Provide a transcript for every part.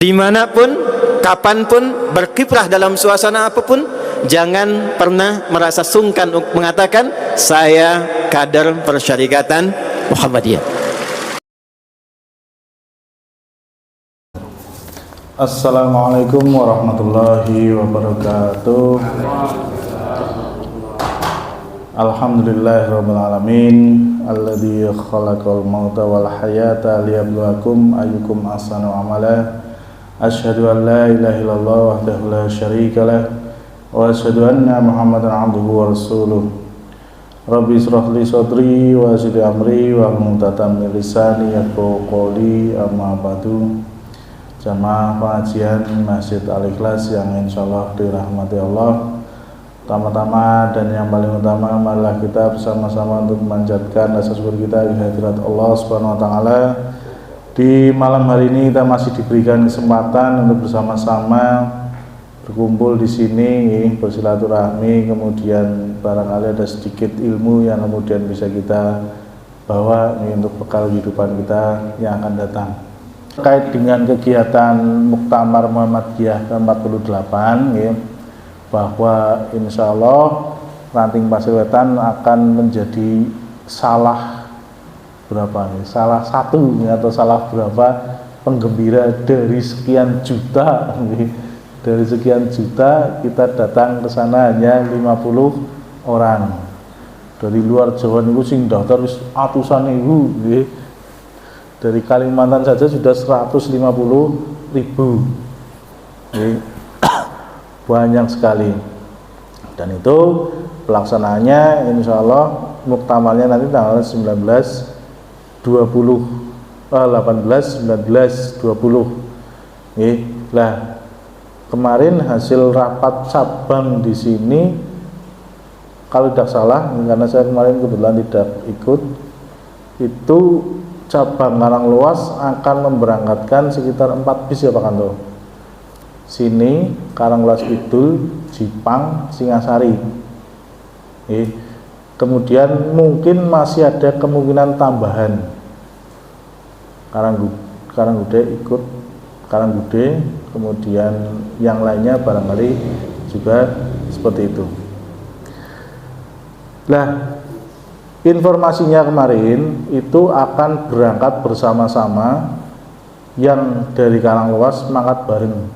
Dimanapun, kapanpun, berkiprah dalam suasana apapun, jangan pernah merasa sungkan untuk mengatakan saya kader Persyarikatan Muhammadiyah. Assalamualaikum warahmatullahi wabarakatuh. Alhamdulillahirabbil alamin alladzi khalaqal mauta wal hayata liyabluwakum ayyukum ahsanu amala. Asyhadu an la ilaha illallah wahdahu la syarikalah wa asyhadu anna Muhammadan abduhu wa rasuluh. Rabbi israh li sadri wa yassir li amri wa hlul 'uqdatam min lisani yafqahu qawli, amma ba'du. Jamaah pengajian Masjid Al-Ikhlas yang insyaallah dirahmati Allah. Pertama-tama dan yang paling utama, marilah kita bersama-sama untuk memanjatkan rasa syukur kita di hadirat Allah Subhanahu wa taala. Di malam hari ini kita masih diberikan kesempatan untuk bersama-sama berkumpul di sini, bersilaturahmi, kemudian barangkali ada sedikit ilmu yang kemudian bisa kita bawa untuk bekal kehidupan kita yang akan datang. Terkait dengan kegiatan Muktamar Muhammadiyah ke-48, bahwa insya Allah Ranting Pasir Wetan akan menjadi salah satu atau salah berapa penggembira dari sekian juta. Dari sekian juta kita datang ke sana hanya 50 orang. Dari luar Jawa niku sing daftar wis atusan ribu. Dari Kalimantan saja sudah 150.000. Banyak sekali. Dan itu pelaksanaannya insya Allah muktamarnya nanti tanggal 18, 19, 20. Lah kemarin hasil rapat cabang di sini, kalau tidak salah, karena saya kemarin kebetulan tidak ikut, itu cabang Karangluas akan memberangkatkan sekitar 4 bis ya Pak Kanto. Sini Karangluas Kidul, Jipang, Singasari. Kemudian mungkin masih ada kemungkinan tambahan. Karanggude ikut Karanggude, kemudian yang lainnya barangkali juga seperti itu. Nah, informasinya kemarin itu akan berangkat bersama-sama, yang dari Karangluas mangkat bareng.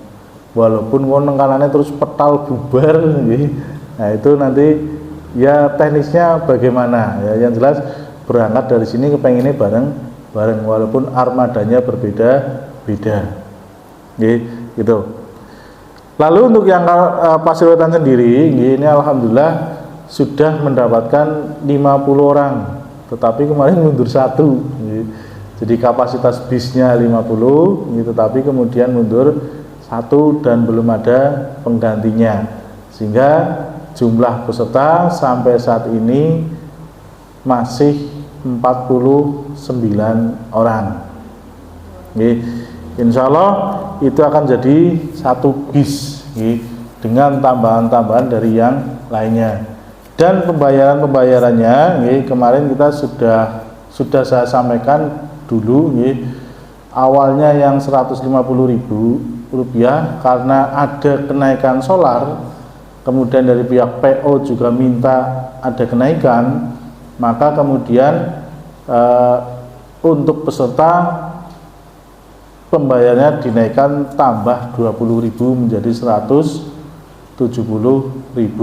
Walaupun nengkalannya terus petal bubar, nah itu nanti ya teknisnya bagaimana ya, yang jelas berangkat dari sini kepengennya bareng walaupun armadanya berbeda-beda, gitu. Lalu untuk yang Pasir Wetan sendiri, ini alhamdulillah sudah mendapatkan 50 orang, tetapi kemarin mundur 1. Jadi kapasitas bisnya 50, tetapi kemudian mundur 1 dan belum ada penggantinya, sehingga jumlah peserta sampai saat ini masih 49 orang. Insya Allah itu akan jadi 1 bis dengan tambahan-tambahan dari yang lainnya. Dan pembayarannya kemarin kita sudah saya sampaikan dulu, awalnya yang Rp150.000 karena ada kenaikan solar, kemudian dari pihak PO juga minta ada kenaikan, maka kemudian untuk peserta pembayarannya dinaikkan tambah Rp20.000 menjadi Rp170.000.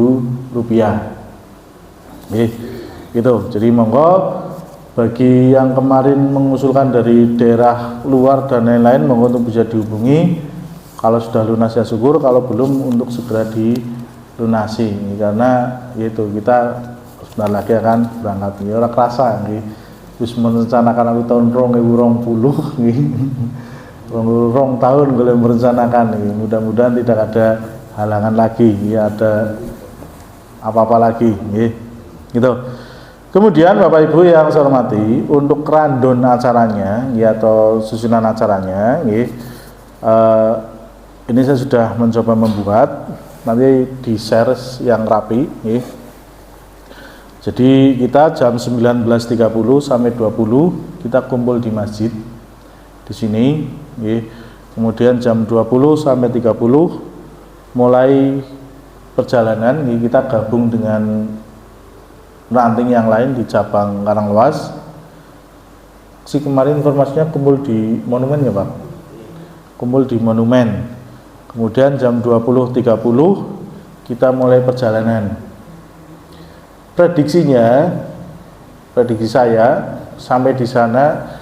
Gitu. Jadi monggo bagi yang kemarin mengusulkan dari daerah luar dan lain-lain, monggo untuk bisa dihubungi. Kalau sudah lunas ya syukur, kalau belum untuk segera dilunasi, karena yaitu kita sebentar lagi akan berangkat. Orang kerasa terus merencanakan aku tahun 2020 rong tahun boleh merencanakan. Mudah-mudahan tidak ada halangan lagi, ada apa-apa lagi, gitu. Kemudian Bapak Ibu yang saya hormati, untuk rundown acaranya atau susunan acaranya, ini saya sudah mencoba membuat, nanti di share yang rapi. Jadi kita jam 19.30 sampai 20 kita kumpul di masjid di sini. Kemudian jam 20 sampai 30 mulai perjalanan, kita gabung dengan ranting yang lain di cabang Karanglewas. Kemarin informasinya kumpul di monumen ya Pak? Kumpul di monumen. Kemudian jam 20.30 kita mulai perjalanan. Prediksi saya sampai di sana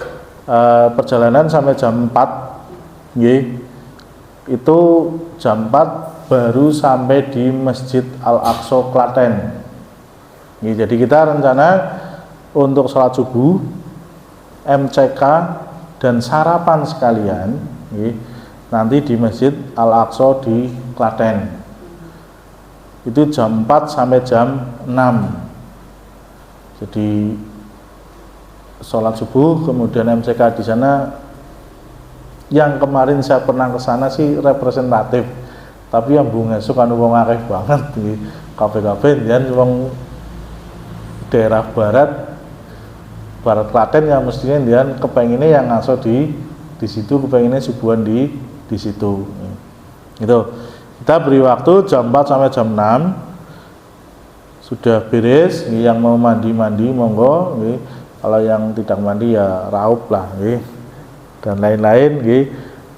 perjalanan sampai jam 4, itu jam 4 baru sampai di Masjid Al-Aqsa Klaten. Jadi kita rencana untuk sholat subuh, MCK dan sarapan sekalian nanti di Masjid Al-Aqsa di Klaten. Itu jam 4 sampai jam 6. Jadi sholat subuh kemudian MCK di sana. Yang kemarin saya pernah ke sana sih representatif, tapi yang bunga suka wong akeh banget di kafe-kafe dan wong daerah barat Klaten yang mestinya dia kepenginnya yang ngaso di situ, kepenginnya subuhan di situ. Gitu. Kita beri waktu jam 4 sampai jam 6. Sudah beres, yang mau mandi monggo, kalau yang tidak mandi ya raup lah, dan lain-lain,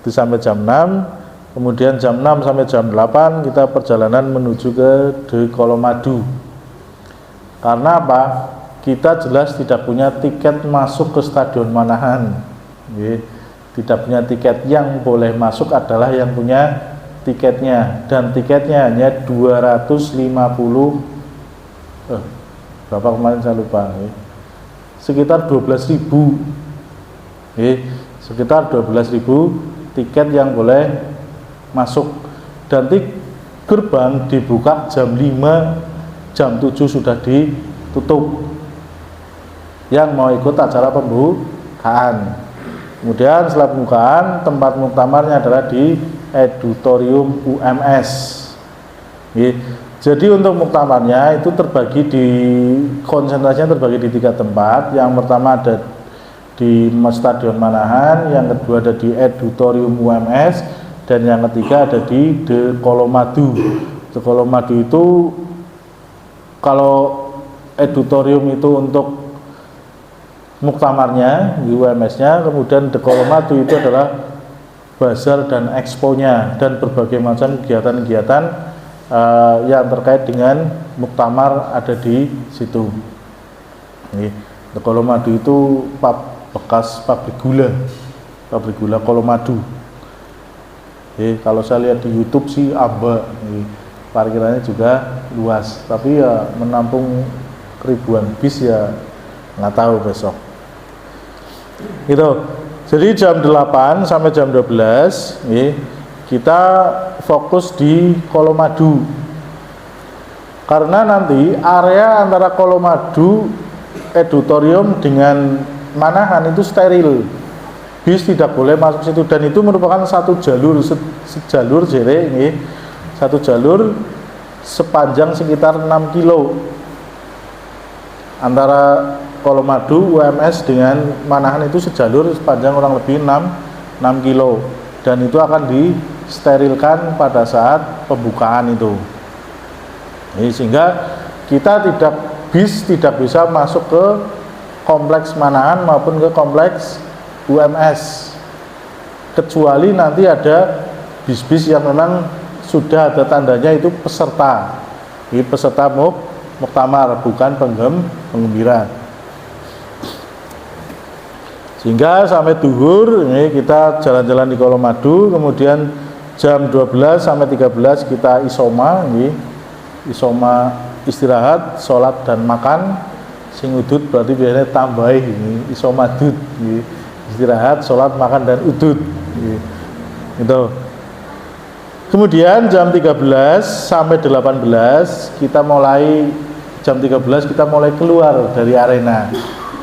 itu sampai jam 6. Kemudian jam 6 sampai jam 8 kita perjalanan menuju ke Dekolomadu. Karena apa? Kita jelas tidak punya tiket masuk ke Stadion Manahan. Tidak punya tiket, yang boleh masuk adalah yang punya tiketnya, dan tiketnya hanya 250, berapa kemarin saya lupa, sekitar 12.000, sekitar 12.000 tiket yang boleh masuk, dan gerbang dibuka jam 5, jam 7 sudah ditutup yang mau ikut acara pembukaan. Kemudian setelah pembukaan, tempat muktamarnya adalah di Edutorium UMS. Jadi untuk muktamarnya itu konsentrasinya terbagi di 3 tempat. Yang pertama ada di Stadion Manahan, yang kedua ada di Edutorium UMS, dan yang ketiga ada di Dekolomadu. Dekolomadu itu, kalau Edutorium itu untuk muktamarnya, di UMS-nya, kemudian Dekolomadu itu adalah bazar dan expo-nya dan berbagai macam kegiatan-kegiatan yang terkait dengan muktamar ada di situ. Dekolomadu itu bekas pabrik gula Kolomadu. Kalau saya lihat di YouTube sih amba, parkirannya juga luas, tapi ya menampung ribuan bis ya nggak tahu besok. Gitu. Jadi jam 8 sampai jam 12 kita fokus di Kolomadu. Karena nanti area antara Kolomadu, Edutorium dengan Manahan itu steril. Bis tidak boleh masuk situ, dan itu merupakan satu jalur satu jalur sepanjang sekitar 6 kilo antara Kolomadu UMS dengan Manahan, itu sejalur sepanjang kurang lebih 6 kilo, dan itu akan disterilkan pada saat pembukaan itu. Sehingga kita bis tidak bisa masuk ke kompleks Manahan maupun ke kompleks UMS, kecuali nanti ada bis-bis yang memang sudah ada tandanya itu peserta. Peserta muktamar, bukan penggembira. Sehingga sampai duhur kita jalan-jalan di Kolomadu, kemudian jam 12 sampai 13 kita isoma, istirahat, sholat dan makan. Sing udut berarti biasanya tambahi isomadut, istirahat, sholat, makan dan udut. Gitu. Kemudian jam 13 sampai 18 kita mulai keluar dari arena.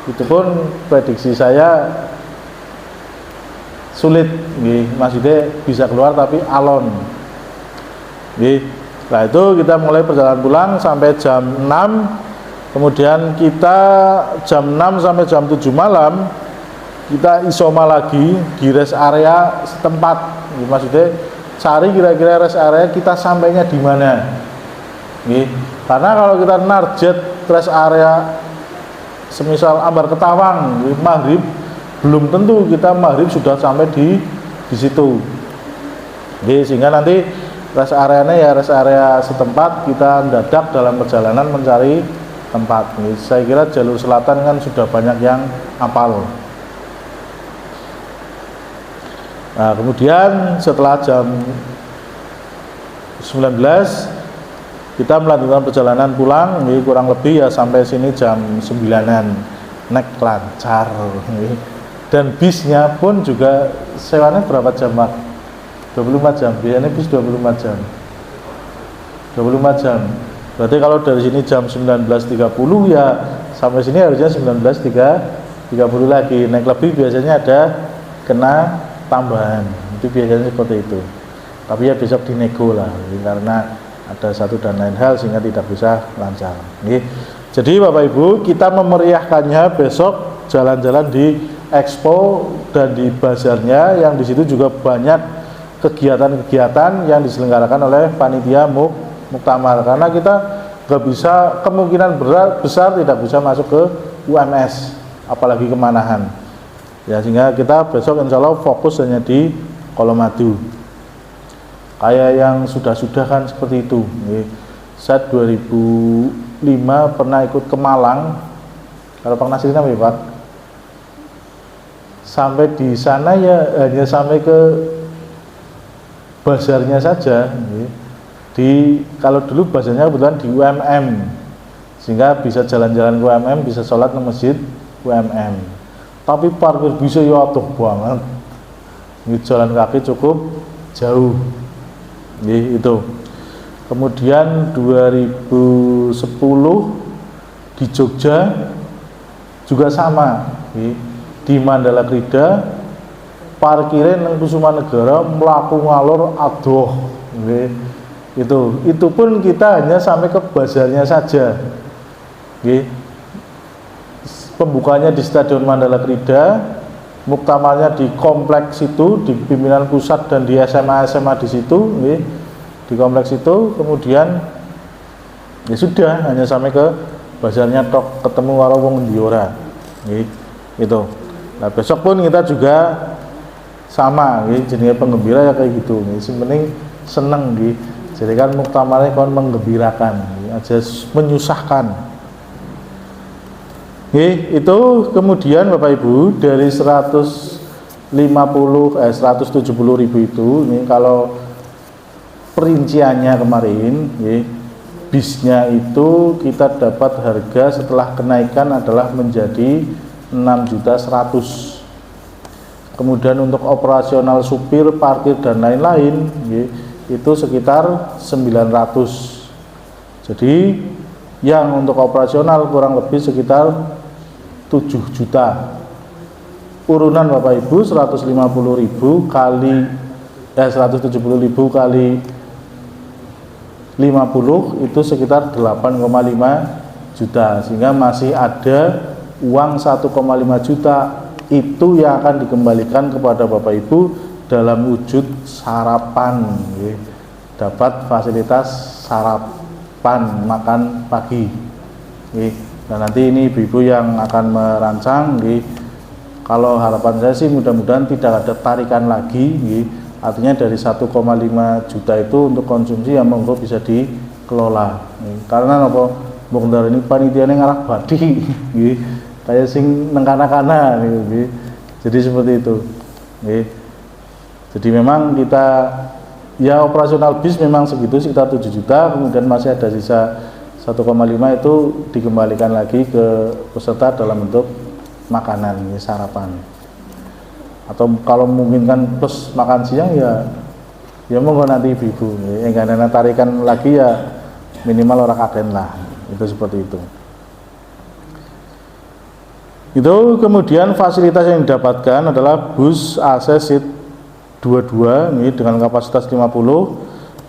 Itu pun prediksi saya sulit, maksudnya bisa keluar tapi alon. Setelah itu kita mulai perjalanan pulang sampai jam 6. Kemudian kita jam 6 sampai jam 7 malam kita isoma lagi di rest area setempat. Maksudnya cari kira-kira rest area kita sampainya di mana. Karena kalau kita narjet rest area semisal Ambar Ketawang maghrib, belum tentu kita maghrib sudah sampai di situ. Sehingga nanti rest areanya ya rest area setempat, kita mendadak dalam perjalanan mencari tempat. Saya kira jalur selatan kan sudah banyak yang hafal. Nah, kemudian setelah jam 19 kita melanjutkan perjalanan pulang, kurang lebih ya sampai sini jam 9-an, nek lancar. Dan bisnya pun juga sewanya berapa jam, Pak? 24 jam, biasanya bis 24 jam. 24 jam. Berarti kalau dari sini jam 19.30 ya sampai sini harusnya 19.30 lagi. Naik lebih biasanya ada kena tambahan. Itu biasanya seperti itu. Tapi ya besok dinego lah, karena ada satu dan lain hal sehingga tidak bisa lancar. Jadi Bapak Ibu, kita memeriahkannya besok jalan-jalan di Expo dan di bazarnya, yang di situ juga banyak kegiatan-kegiatan yang diselenggarakan oleh panitia muktamar, karena kita nggak bisa, kemungkinan besar tidak bisa masuk ke UMS apalagi kemanahan ya, sehingga kita besok insya Allah fokus hanya di Kolomadu kayak yang sudah-sudah kan seperti itu. Saya 2005 pernah ikut ke Malang, kalau Pak Nasrin apa ya Pak, sampai di sana ya hanya sampai ke bazarnya saja. Kalau dulu bazarnya kebetulan di UMM, sehingga bisa jalan-jalan ke UMM, bisa sholat di masjid UMM. Tapi parkir bisa ya atuh banget, jalan kaki cukup jauh. Itu. Kemudian 2010 di Jogja juga sama, di Mandala Krida parkirin nang Kusumanegara mlaku ngalor adoh. Itu pun kita hanya sampai ke bazarnya saja. Pembukanya di Stadion Mandala Krida, muktamarnya di kompleks itu, di pimpinan pusat dan di SMA di situ, di kompleks itu. Kemudian ya sudah hanya sampai ke bazarnya tok, ketemu karo wong Ndiora. Itu. Nah, besok pun kita juga sama, jadinya penggembira ya kayak gitu. Sebenarnya seneng, jadi kan muktamarnya kan menggembirakan, aja menyusahkan. Itu kemudian Bapak Ibu dari 170.000 itu, ini kalau perinciannya kemarin, bisnya itu kita dapat harga setelah kenaikan adalah menjadi 6.100.000. Kemudian untuk operasional supir, parkir dan lain-lain itu sekitar 900. Jadi yang untuk operasional kurang lebih sekitar 7 juta. Urunan Bapak Ibu 150.000 kali 170.000 kali 50 itu sekitar 8,5 juta, sehingga masih ada uang 1,5 juta itu yang akan dikembalikan kepada Bapak Ibu dalam wujud sarapan, dapat fasilitas sarapan makan pagi. Nah, nanti ini ibu-ibu yang akan merancang, kalau harapan saya sih mudah-mudahan tidak ada tarikan lagi, artinya dari 1,5 juta itu untuk konsumsi yang monggo bisa dikelola. Karena apa? Bongdar ini panitianya ngarah badi, kayak sing nengkana-kana, jadi seperti itu. Jadi memang kita ya operasional bis memang segitu sekitar 7 juta, kemudian masih ada sisa 1,5 itu dikembalikan lagi ke peserta dalam bentuk makanan, sarapan. Atau kalau memungkinkan plus makan siang ya monggo nanti ibu-ibu. Enggak ada tarikan lagi ya minimal orang kaken lah. Itu seperti itu. Itu kemudian fasilitas yang didapatkan adalah bus AC seat 22 ini dengan kapasitas 50,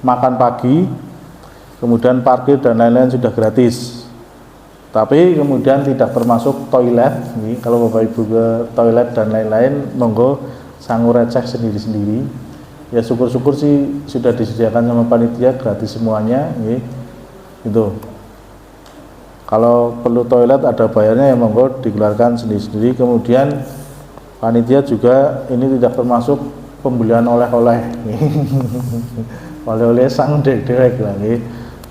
makan pagi, kemudian parkir dan lain-lain sudah gratis. Tapi kemudian tidak termasuk toilet. Nih, kalau Bapak Ibu ke toilet dan lain-lain, monggo sangu receh sendiri-sendiri. Ya syukur-syukur sih sudah disediakan sama panitia gratis semuanya. Nih, gitu. Kalau perlu toilet ada bayarnya, ya monggo dikeluarkan sendiri-sendiri. Kemudian panitia juga ini tidak termasuk pembelian oleh-oleh. Oleh-oleh sang dewek lagi.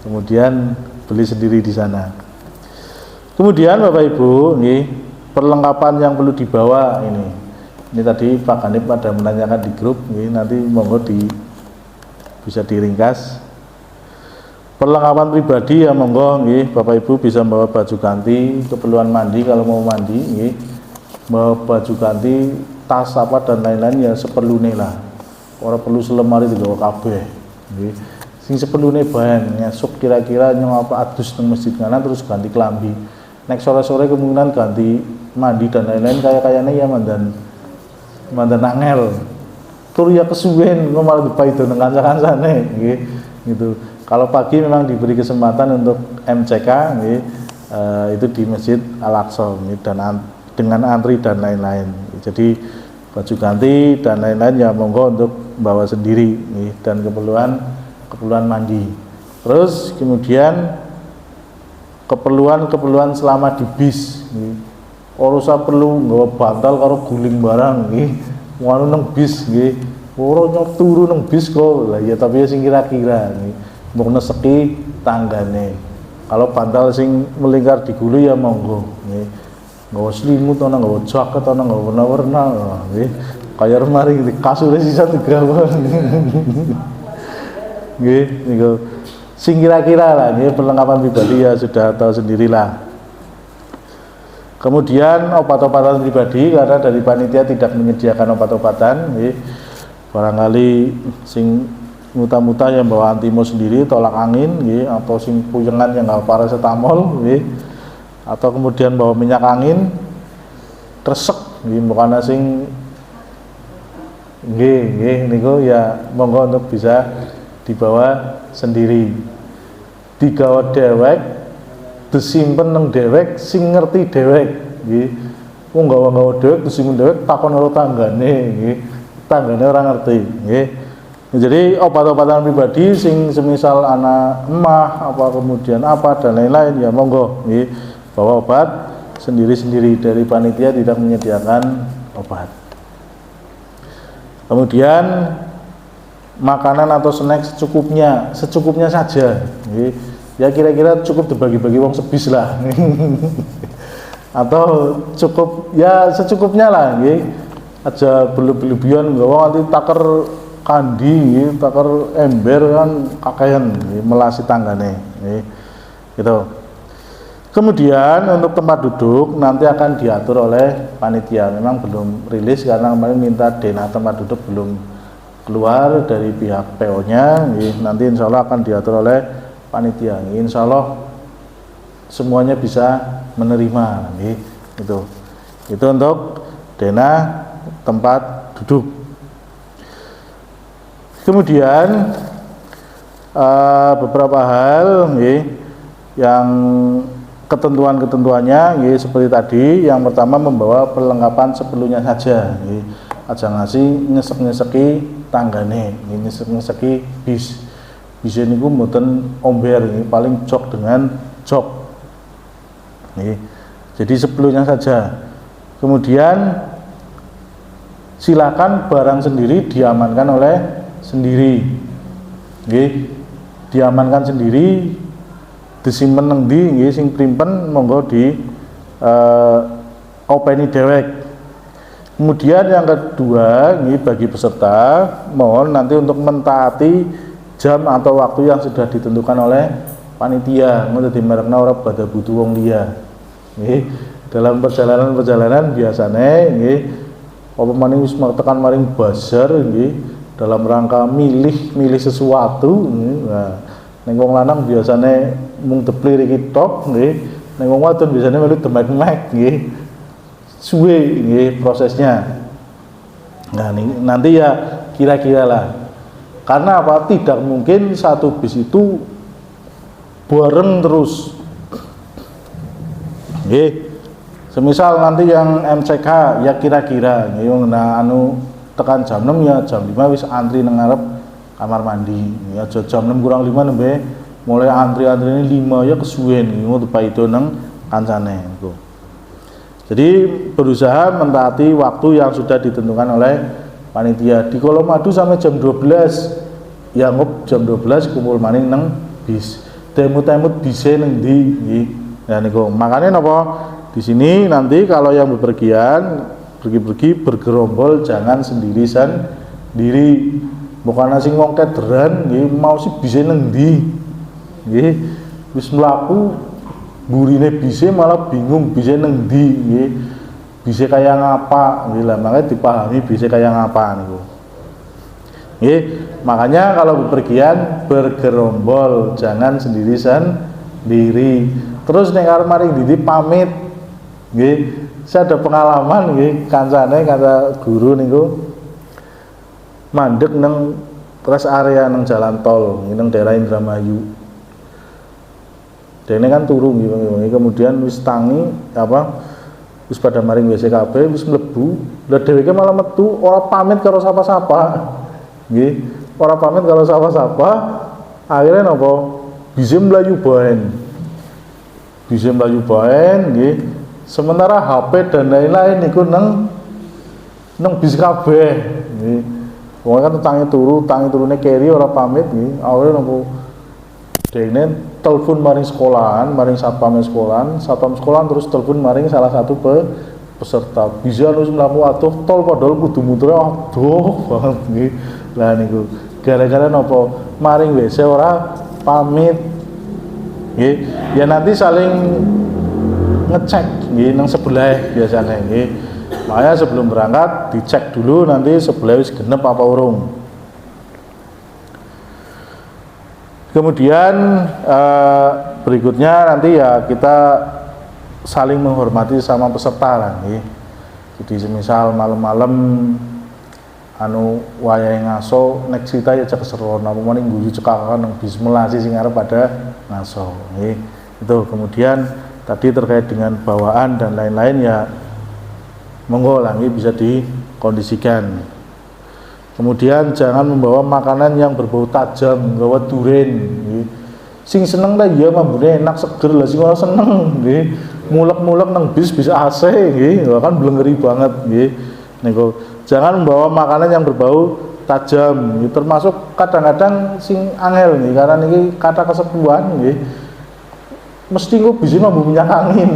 Kemudian beli sendiri di sana. Kemudian Bapak Ibu, nih, perlengkapan yang perlu dibawa ini. Ini tadi Pak Kanip ada menanyakan di grup, nih, nanti monggo bisa diringkas. Perlengkapan pribadi ya monggo, nih, Bapak Ibu bisa bawa baju ganti, keperluan mandi kalau mau mandi, nih, bawa baju ganti, tas apa dan lain-lain ya seperlunya lah. Orang perlu selemari dibawa kabeh, nih. Sing seperlunya bahan, nyesuk kira-kira nyong apa adus nang masjid kanan terus ganti kelambi. Nek sore-sore kemungkinan ganti mandi dan lain-lain kayaknya ya mandan angel. Tur ya kesuwen kok malah dipaido nang kanca-kancane nggih gitu. Kalau pagi memang diberi kesempatan untuk MCK nggih, itu di Masjid Al-Aqsa dan dengan antri dan lain-lain. Jadi baju ganti dan lain-lain ya monggo untuk bawa sendiri nggih, dan keperluan mandi. Terus kemudian keperluan selama di bis nggih. Ora usah perlu nggawa bantal karo guling barang nggih. Wanu nang bis nggih. Ora nyok turu nang bis kok. Lah ya tapi sing kira-kira nggih. Mbok neseki tanggane. Kalau bantal sing melingkar di gulu ya monggo nggih. Nggawa selimut ana nggawa jaket ana nggawa warna-warna nggih. Kaya remari di kasur sisa digawa. Nggih niku sing kira-kira lah, ini perlengkapan pribadi ya sudah tahu sendirilah. Kemudian obat-obatan pribadi, karena dari panitia tidak menyediakan obat-obatan, barangkali sing muta-muta yang bawa antimo sendiri, tolak angin, atau sing puyengan yang nggak paracetamol, atau kemudian bawa minyak angin, kresek, bukan sing, niku ya monggo untuk bisa dibawa sendiri. Digawa dewek, disimpen nang dewek, sing ngerti dewek, nggih. Wong gawa dewek, disimpen dewek, takon karo tanggane, nggih. Tanggane ora ngerti, nggih. Jadi obat-obatan pribadi sing semisal anak emah apa kemudian apa dan lain-lain ya monggo, nggih. Bawa obat sendiri-sendiri, dari panitia tidak menyediakan obat. Kemudian makanan atau snack secukupnya saja. Ya kira-kira cukup dibagi-bagi wong sebis lah. Atau cukup ya secukupnya lah. Aja berlebihan nggak nanti takar kandi, takar ember kan kakean melasi tanggane. Gitu. Kemudian untuk tempat duduk nanti akan diatur oleh panitia. Memang belum rilis karena kemarin minta denah tempat duduk belum keluar dari pihak PO-nya. Nanti insya Allah akan diatur oleh panitia. Insya Allah semuanya bisa menerima. Itu untuk denah tempat duduk. Kemudian beberapa hal yang ketentuannya seperti tadi. Yang pertama membawa perlengkapan seperlunya saja. Aja ngasih nyesek-nyeseki tanggane, nyesek-nyeseki bis niku mboten omber, paling jok dengan jok. Jadi seperlunya saja. Kemudian silakan barang sendiri diamankan oleh sendiri. Diamankan sendiri, disimpen nang ndi sing primpen monggo di openi dewek. Kemudian yang kedua, bagi peserta mohon nanti untuk mentaati jam atau waktu yang sudah ditentukan oleh panitia. Mau dadi merekna ora pada butuh wong liya. Dalam perjalanan biasanya apa maning wis tekan maring bazar dalam rangka milih sesuatu. Nah, ning wong lanang biasanya mung deplir iki tok nggih. Ning wong wadon biasanya melu demek-mek nggih. Suwe prosesnya. Nah, nanti ya kira-kira lah. Karena apa? Tidak mungkin satu bis itu bareng terus. Nggih. Semisal nanti yang MCK ya kira-kira nggih nah tekan jam 6 ya jam 5 wis antri nang ngarep kamar mandi. Ya jam 6 kurang 5 nembe mulai antri-antrine 5 ya kesuwen ngono itu nang kancane niku. Jadi berusaha mentaati waktu yang sudah ditentukan oleh panitia. Di Kolomadu sampai jam 12 ya ngup jam 12 kumpul maning nang bis. Temut-temut bise nang ndi nggih. Nah niku makane napa di sini nanti kalau yang bepergian pergi bergerombol jangan sendiri, bukan sing wong kederan nggih mau sih bisa nang ndi nggih wis mlaku burine bise malah bingung bisa nang ndi nggih bisa kaya ngapa nggih lah makanya dipahami bisa kaya ngapa niku nggih makanya kalau bepergian bergerombol jangan sendiri terus nek arep maring ndi pamit nggih saya ada pengalaman nggih kancane kata guru niku mandek nang rest area nang jalan tol nang daerah Indramayu. Dene kan turu nggih kemudian wis tangi wis pada maring WC kabeh wis mlebu. Lah dheweke malah metu ora pamit karo sapa-sapa. Nggih, ora pamit karo sapa-sapa. Akhirnya napa? Bisa mlayu baen nggih. Sementara HP dan lain-lain niku nang bis kabeh nggih. Wong kan tangi turune keri ora pamit nggih. Awale napa dene telepon maring sekolahan, maring satpam sekolahan terus telepon maring salah satu peserta. Bisa wis mlaku atuh tol padahal kudu mutere aduh banget nggih. Lah niku gara-gara napa maring WC ora pamit. Nggih. Ya nanti saling ngecek nggih nang sebelah biasanya nggih. Makanya sebelum berangkat dicek dulu nanti sebelah wis genep apa urung. Kemudian berikutnya nanti ya kita saling menghormati sama peserta lah nggih. Jadi semisal malam-malam wayahe ngaso nek cita ya cek keseruan apa maning guyu cekakan nang bismillah sing arep pada ngaso nggih. Itu kemudian tadi terkait dengan bawaan dan lain-lain ya monggo lah bisa dikondisikan. Kemudian jangan membawa makanan yang berbau tajam, bawa duren nggih. Sing seneng ta ya mambune enak seger lah sing ora seneng nggih. Mulek-mulek nang bis AC nggih, kan blengeri banget nggih. Niku jangan membawa makanan yang berbau tajam, termasuk kadang-kadang sing angel nggih karena niki kata kesepuan nggih. Mesti kok bisa mambu minyak angin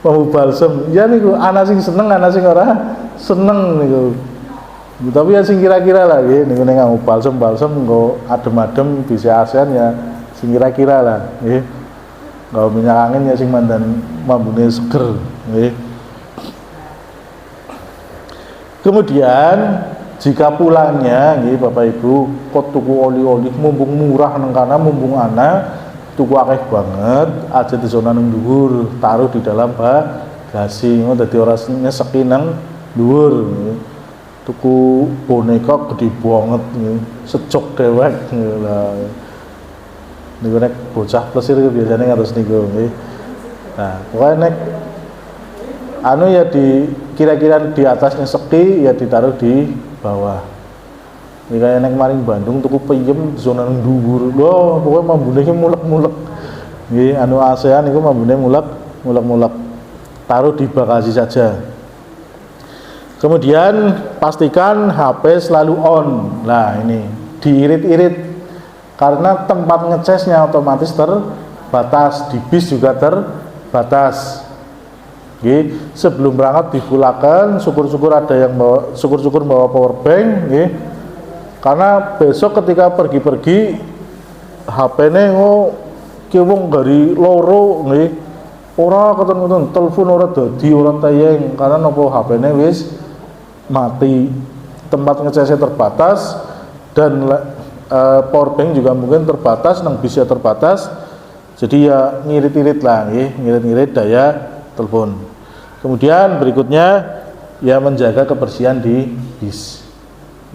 mambu balsem ya niku ana sing seneng ana sing ora seneng niku tapi ya sing kira-kira lah nggih niku nek mambu balsem nggo adem-adem bisa ASEAN ya sing kira-kira lah nggih nggo minyak angin ya sing mandan mambune seger nggih. Kemudian jika pulangnya nggih Bapak Ibu kok tuku oli-oli mumpung murah nang kana mumpung ana tuku akeh banget aja di zona nang dhuwur taruh di dalam bagasi ngono dadi ora nyeseki nang dhuwur tuku boneka gede banget secok dewek lah niku nek bocah plesir biasanya harus niku nggih. Nah pokoknya nek ya di kira-kira di atas nyeseki ya ditaruh di bawah. Ini kayak nek maring Bandung tuku peyem zona nang dhuwur. Lho, pokoke mambune iki mulek-mulek. Nggih, ASEAN niku mambune mulek-mulek. Taruh di bagasi saja. Kemudian pastikan HP selalu on. Nah, ini diirit-irit karena tempat ngecasnya otomatis terbatas, di bis juga terbatas. Nggih, sebelum berangkat difulaken, syukur-syukur ada yang bawa power bank nggih. Karena besok ketika pergi-pergi HP-ne ki wong gari loro nggih. Ora ketemu telepon ora dadi ora tayeng karena napa HP-ne wis mati. Tempat ngecasnya terbatas dan power bank juga mungkin terbatas nang bisa terbatas. Jadi ya ngirit-irit lah nggih, ngirit-ngirit daya telepon. Kemudian berikutnya ya menjaga kebersihan di bis.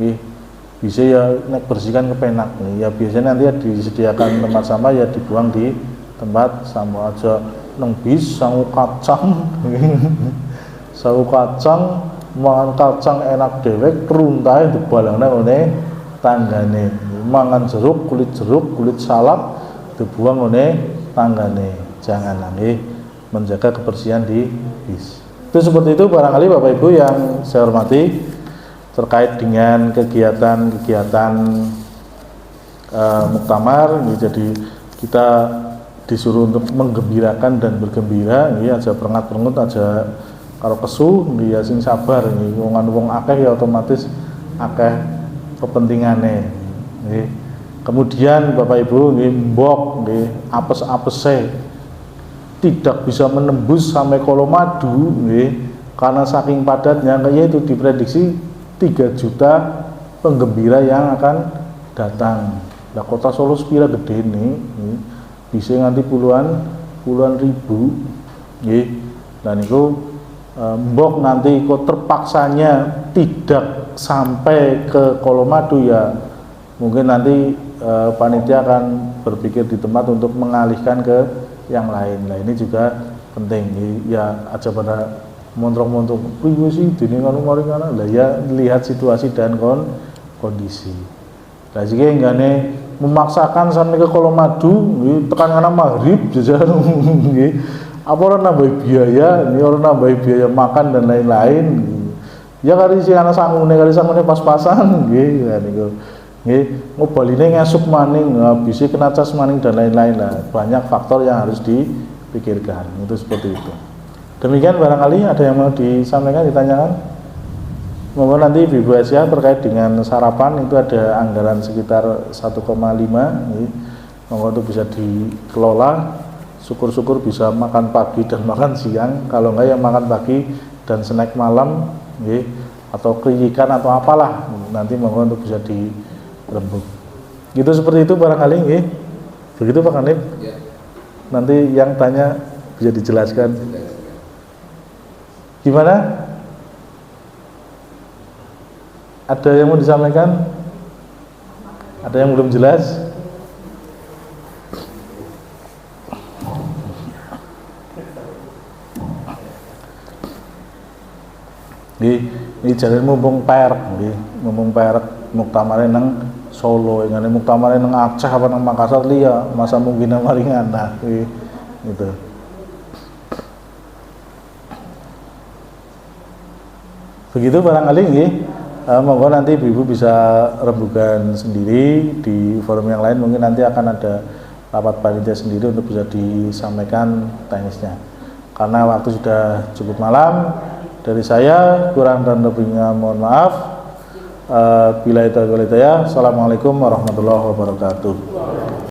Nggih. Bisa ya nek bersihkan kepenak nih ya biasanya nanti ya disediakan tempat sampah ya dibuang di tempat sampah aja nang bis sangu kacang sangu kacang mangan kacang enak dewek keruntahe dibalangna ngene tanggane mangan jeruk kulit salak dibuang ngene tanggane jangan lagi menjaga kebersihan di bis. Itu seperti itu barangkali Bapak Ibu yang saya hormati terkait dengan kegiatan-kegiatan muktamar. Jadi kita disuruh untuk menggembirakan dan bergembira, ini aja perengat-perengut aja kalau kesu, ya sing sabar, ini wong akeh ya otomatis akeh kepentingane. Kemudian Bapak Ibu mbok apes-apese tidak bisa menembus sampai Kolomadu, karena saking padatnya, yaitu diprediksi 3 juta penggembira yang akan datang. Nah, kota Solo sepira gede nih, bisa nganti puluhan ribu, dan itu mbok nanti kok terpaksanya tidak sampai ke Kolomadu ya, mungkin nanti panitia akan berpikir di tempat untuk mengalihkan ke yang lain. Nah ini juga penting ya, aja pada montrong-montrong priwe sih dene ngono-ngono lah ya, lihat situasi dan kondisi. Lah jika enggane memaksakan sampai ke Kolomadu tekan kana maghrib jajan nggih apa ora nambah biaya, ini ora nambah biaya makan dan lain-lain. Ya kali si anak sangune pas-pasan nggih niku. Nggih, ngobaline ngesuk maning, bisa kena cas maning dan lain-lain lah. Banyak faktor yang harus dipikirkan. Itu seperti itu. Demikian barangkali ada yang mau disampaikan, ditanyakan. Monggo nanti Ibu Asia terkait dengan sarapan itu ada anggaran sekitar 1,5. Monggo itu bisa dikelola. Syukur-syukur bisa makan pagi dan makan siang. Kalau enggak ya makan pagi dan snack malam, atau kriyikan atau apalah. Nanti monggo untuk bisa dirembuk. Gitu seperti itu barangkali, begitu Pak Kanib. Ya. Nanti yang tanya bisa dijelaskan. Gimana? Ada yang mau disampaikan? Ada yang belum jelas? Ini jalan mumpung perek muktamare nang Solo, ngene muktamare nang Aceh apa nang Makassar liya, masa mungkin nang Maringan. Nah, gitu. Begitu barangkali nggih. Monggo nanti Ibu bisa rembukan sendiri di forum yang lain, mungkin nanti akan ada rapat panitia sendiri untuk bisa disampaikan teknisnya. Karena waktu sudah cukup malam, dari saya kurang dan lebihnya mohon maaf. Bila itu, assalamualaikum warahmatullahi wabarakatuh.